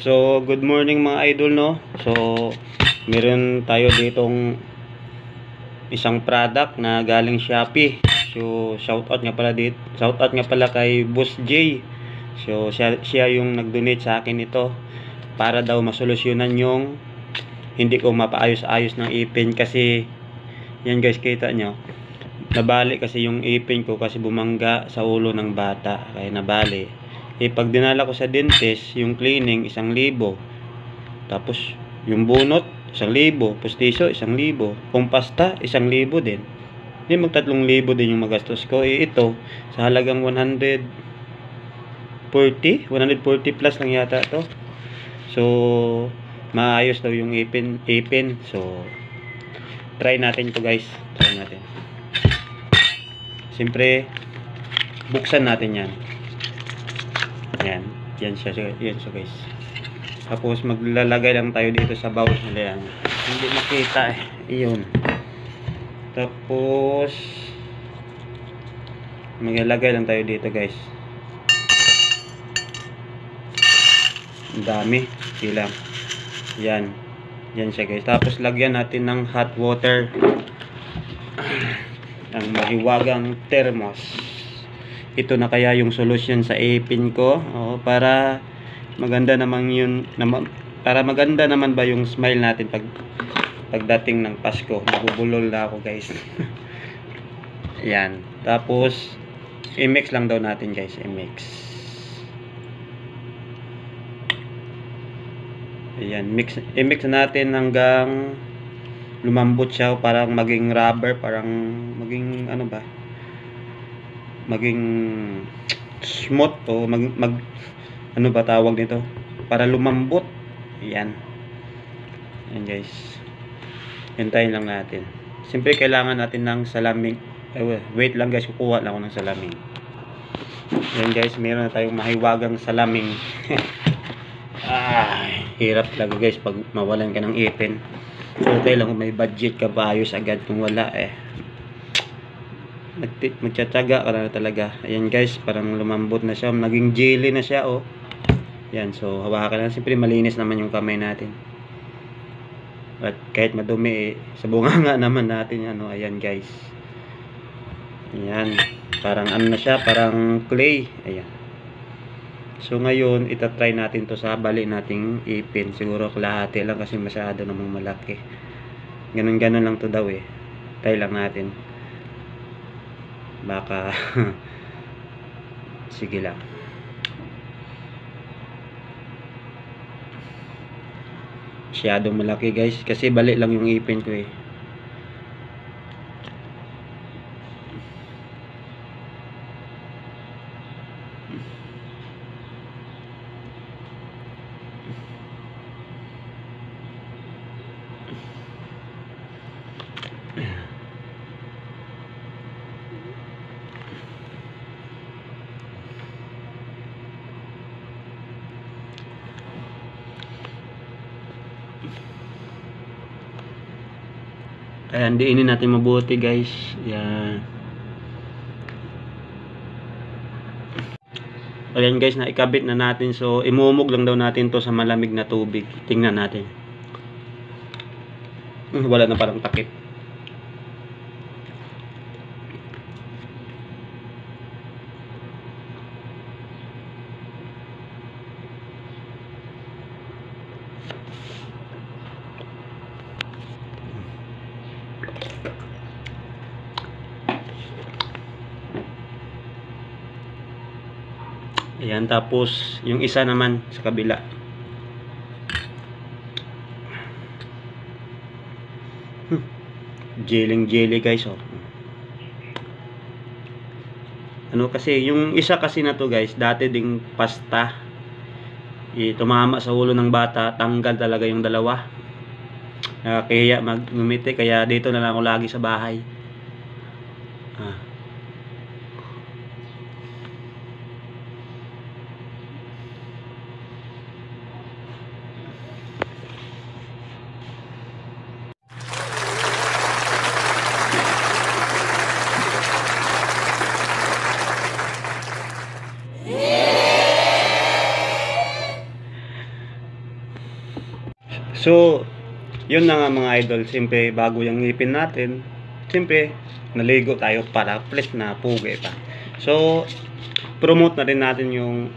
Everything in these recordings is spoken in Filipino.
So, good morning mga idol, no? So, meron tayo ditong isang product na galing Shopee. So, shoutout nga pala kay Boss J. So, siya yung nag-donate sa akin ito para daw masolusyonan yung hindi ko mapaayos-ayos ng ipin kasi yan guys, kita nyo. Nabali kasi yung ipin ko kasi bumangga sa ulo ng bata. Kaya nabali. Pag dinala ko sa dentist, yung cleaning 1,000. Tapos yung bunot 1,000, pustiso 1,000, kung pasta 1,000 din. Hindi mag 3,000 din yung magastos ko. Ito sa halagang 140 plus lang yata to. So maayos daw yung ipin. So try natin to guys. Try natin. Siyempre buksan natin yan. Yan siya guys. Tapos maglalagay lang tayo dito sa bowl nila yan. Hindi makita eh. Iyon. Tapos maglalagay lang tayo dito guys. Ang dami. Ilang. Yan siya guys. Tapos lagyan natin ng hot water. Ang mahiwagang thermos. Ito na kaya yung solution sa ipin ko, para maganda naman para maganda naman ba yung smile natin pagdating ng Pasko. Nabubulol na ako guys. Yan. Tapos i-mix lang daw natin guys, i-mix. Ayan, i-mix natin hanggang lumambot siya, parang maging rubber, parang maging ano ba? Maging smooth o ano ba tawag nito, para lumambot. Yan guys, hintayin lang natin. Siyempre kailangan natin ng salaming. Wait lang guys, kukuha lang ako ng salaming. Yan guys, meron na tayong mahiwagang salaming. Hirap talaga guys pag mawalan ka ng ipin. Okay lang kung may budget ka ba, ayos agad. Kung wala magtsatsaga ka na talaga. Ayan guys, parang lumambot na siya, naging jelly na siya. Yan, so hawakan lang. Siyempre malinis naman yung kamay natin, at kahit madumi sa bunganga naman natin yan. Ayan guys, ayan, parang ano na siya, parang clay. Ayan. So ngayon itatry natin to sa bali nating ipin. Siguro kalahati lang kasi masyado namang malaki. Ganun lang to daw try lang natin. Baka sige lang. Masyadong malaki guys kasi bali lang yung ipin ko Kaya diinin natin mabuti guys. Yan. Ayan guys, na ikabit na natin. So imumog lang daw natin to sa malamig na tubig. Tingnan natin. Wala na parang takip. Ayan, tapos yung isa naman sa kabila. Jelly guys. Ano kasi, yung isa kasi na to guys, dati ding pasta. Tumama sa ulo ng bata, tanggal talaga yung dalawa. Kaya magumiti, kaya dito na lang ako lagi sa bahay. So, yun na nga mga idol. Siyempre, bago yung ngipin natin, siyempre, naligo tayo para fresh na pugi pa. So, promote na rin natin yung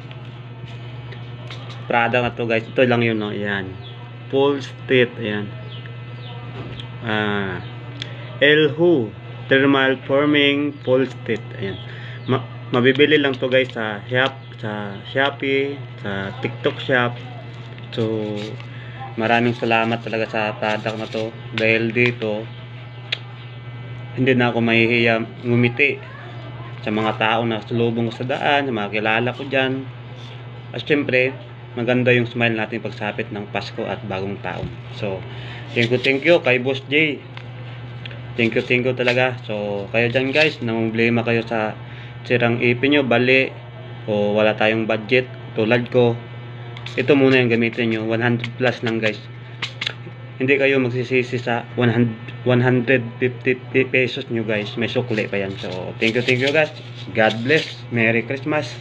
product na to guys. Ito lang yun, no? Ayan. Full state. Ayan. Elhu Thermal Forming Full State. Ayan. Mabibili lang to guys sa Shopee, sa TikTok Shop. So, maraming salamat talaga sa product na to. Dahil dito, hindi na ako mahihiya ngumiti sa mga tao na sulubong ko sa daan, sa mga kilala ko dyan. At syempre, maganda yung smile natin pagsapit ng Pasko at bagong taon. So, thank you kay Boss J. Thank you talaga. So, kayo dyan guys, namumblema kayo sa sirang ipin nyo, bali, o wala tayong budget, tulad ko. Ito muna yung gamitin nyo, 100 plus lang guys. Hindi kayo magsisisi sa 150 pesos nyo guys, may sukli pa yan. So, thank you guys. God bless. Merry Christmas.